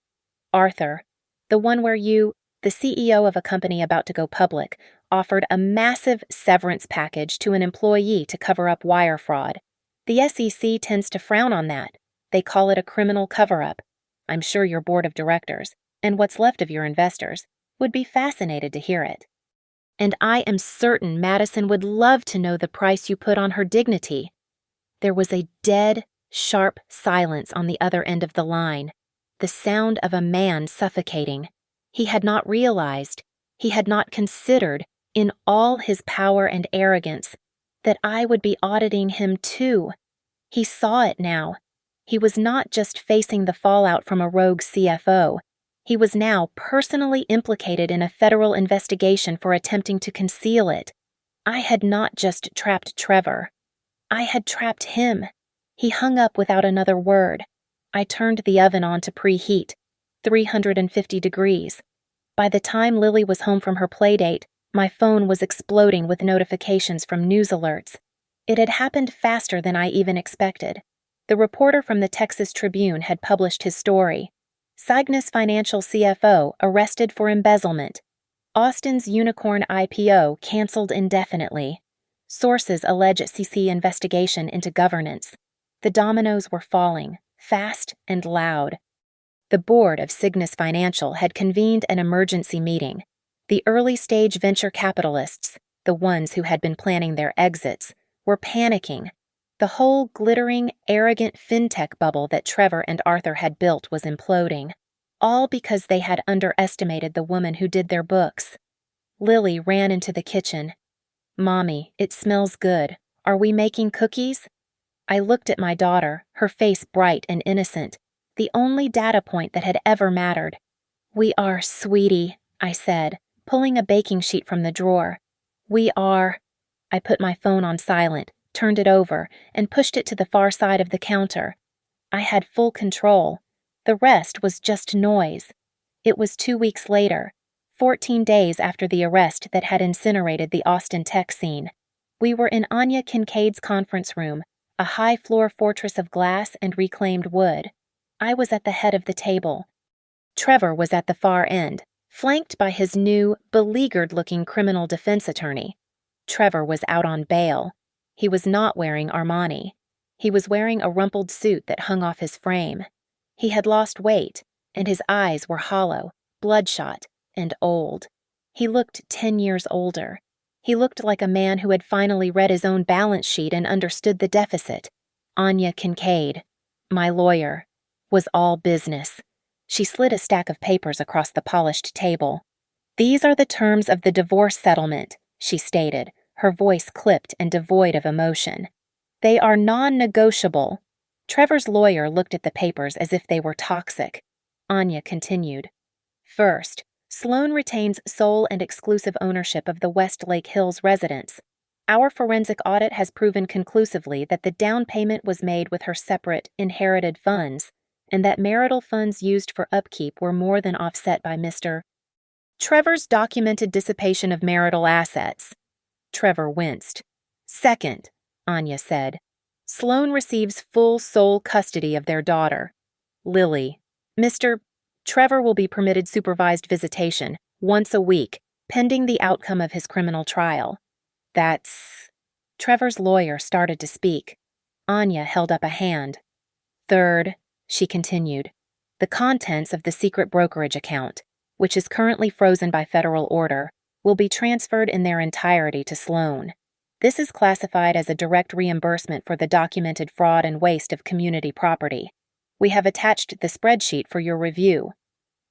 Arthur, the one where you, the CEO of a company about to go public, offered a massive severance package to an employee to cover up wire fraud. The SEC tends to frown on that. They call it a criminal cover-up. I'm sure your board of directors, and what's left of your investors, would be fascinated to hear it. And I am certain Madison would love to know the price you put on her dignity." There was a dead, sharp silence on the other end of the line, the sound of a man suffocating. He had not realized, he had not considered, in all his power and arrogance, that I would be auditing him too. He saw it now. He was not just facing the fallout from a rogue CFO. He was now personally implicated in a federal investigation for attempting to conceal it. I had not just trapped Trevor. I had trapped him. He hung up without another word. I turned the oven on to preheat, 350 degrees. By the time Lily was home from her playdate, my phone was exploding with notifications from news alerts. It had happened faster than I even expected. The reporter from the Texas Tribune had published his story. Cygnus Financial CFO arrested for embezzlement. Austin's unicorn IPO canceled indefinitely. Sources allege SEC investigation into governance. The dominoes were falling, fast and loud. The board of Cygnus Financial had convened an emergency meeting. The early-stage venture capitalists, the ones who had been planning their exits, were panicking. The whole glittering, arrogant fintech bubble that Trevor and Arthur had built was imploding, all because they had underestimated the woman who did their books. Lily ran into the kitchen. "Mommy, it smells good. Are we making cookies?" I looked at my daughter, her face bright and innocent, the only data point that had ever mattered. "We are, sweetie," I said, pulling a baking sheet from the drawer. "We are—" I put my phone on silent, turned it over, and pushed it to the far side of the counter. I had full control. The rest was just noise. It was 2 weeks later, 14 days after the arrest that had incinerated the Austin tech scene. We were in Anya Kincaid's conference room, a high-floor fortress of glass and reclaimed wood. I was at the head of the table. Trevor was at the far end, flanked by his new, beleaguered-looking criminal defense attorney. Trevor was out on bail. He was not wearing Armani. He was wearing a rumpled suit that hung off his frame. He had lost weight, and his eyes were hollow, bloodshot, and old. He looked 10 years older. He looked like a man who had finally read his own balance sheet and understood the deficit. Anya Kincaid, my lawyer, was all business. She slid a stack of papers across the polished table. "These are the terms of the divorce settlement," she stated, her voice clipped and devoid of emotion. "They are non-negotiable." Trevor's lawyer looked at the papers as if they were toxic. Anya continued. "First, Sloan retains sole and exclusive ownership of the Westlake Hills residence. Our forensic audit has proven conclusively that the down payment was made with her separate, inherited funds, and that marital funds used for upkeep were more than offset by Mr. Trevor's documented dissipation of marital assets." Trevor winced. "Second," Anya said, "Sloan receives full sole custody of their daughter, Lily. Mr. Trevor will be permitted supervised visitation once a week, pending the outcome of his criminal trial. That's—" Trevor's lawyer started to speak. Anya held up a hand. "Third," she continued, "the contents of the secret brokerage account, which is currently frozen by federal order, will be transferred in their entirety to Sloan. This is classified as a direct reimbursement for the documented fraud and waste of community property. We have attached the spreadsheet for your review."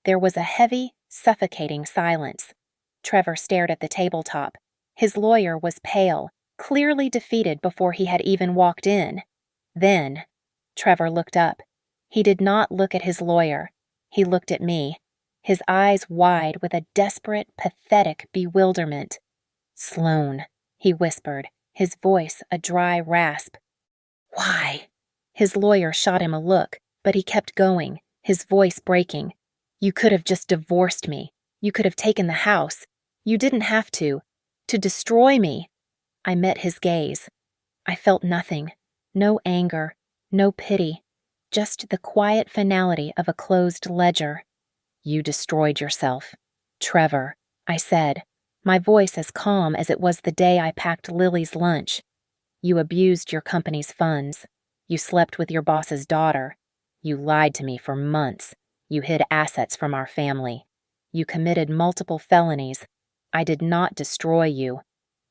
There was a heavy, suffocating silence. Trevor stared at the tabletop. His lawyer was pale, clearly defeated before he had even walked in. Then, Trevor looked up. He did not look at his lawyer. He looked at me, his eyes wide with a desperate, pathetic bewilderment. "Sloan," he whispered, his voice a dry rasp. Why? His lawyer shot him a look, but he kept going, his voice breaking. You could have just divorced me. You could have taken the house. You didn't have to destroy me. I met his gaze. I felt nothing. No anger, no pity, just the quiet finality of a closed ledger. You destroyed yourself. Trevor, I said, my voice as calm as it was the day I packed Lily's lunch. You abused your company's funds. You slept with your boss's daughter. You lied to me for months. You hid assets from our family. You committed multiple felonies. I did not destroy you.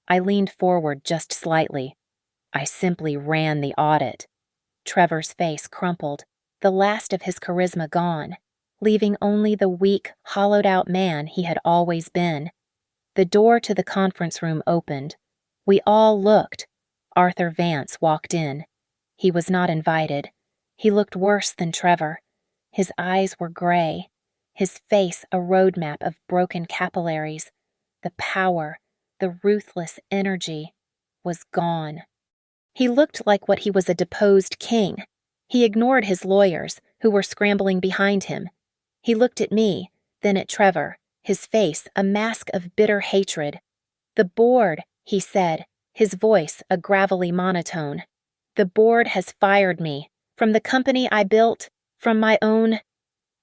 I leaned forward just slightly. I simply ran the audit. Trevor's face crumpled, the last of his charisma gone, leaving only the weak, hollowed-out man he had always been. The door to the conference room opened. We all looked. Arthur Vance walked in. He was not invited. He looked worse than Trevor. His eyes were gray, his face a roadmap of broken capillaries. The power, the ruthless energy, was gone. He looked like what he was, a deposed king. He ignored his lawyers, who were scrambling behind him. He looked at me, then at Trevor, his face a mask of bitter hatred. The board, he said, his voice a gravelly monotone. The board has fired me. From the company I built, from my own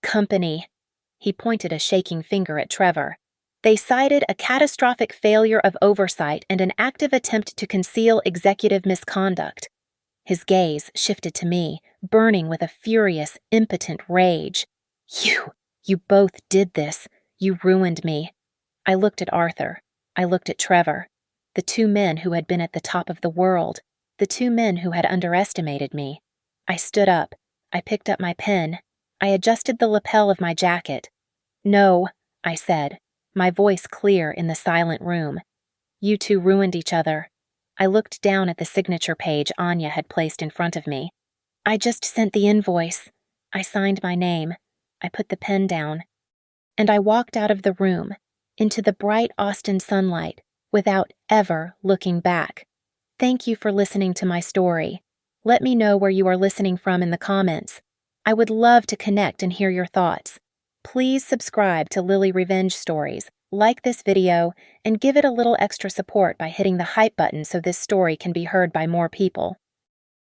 company. He pointed a shaking finger at Trevor. They cited a catastrophic failure of oversight and an active attempt to conceal executive misconduct. His gaze shifted to me, burning with a furious, impotent rage. You both did this. You ruined me. I looked at Arthur. I looked at Trevor. The two men who had been at the top of the world. The two men who had underestimated me. I stood up. I picked up my pen. I adjusted the lapel of my jacket. No, I said, my voice clear in the silent room. You two ruined each other. I looked down at the signature page Anya had placed in front of me. I just sent the invoice. I signed my name. I put the pen down. And I walked out of the room, into the bright Austin sunlight, without ever looking back. Thank you for listening to my story. Let me know where you are listening from in the comments. I would love to connect and hear your thoughts. Please subscribe to Lily Revenge Stories, like this video, and give it a little extra support by hitting the hype button so this story can be heard by more people.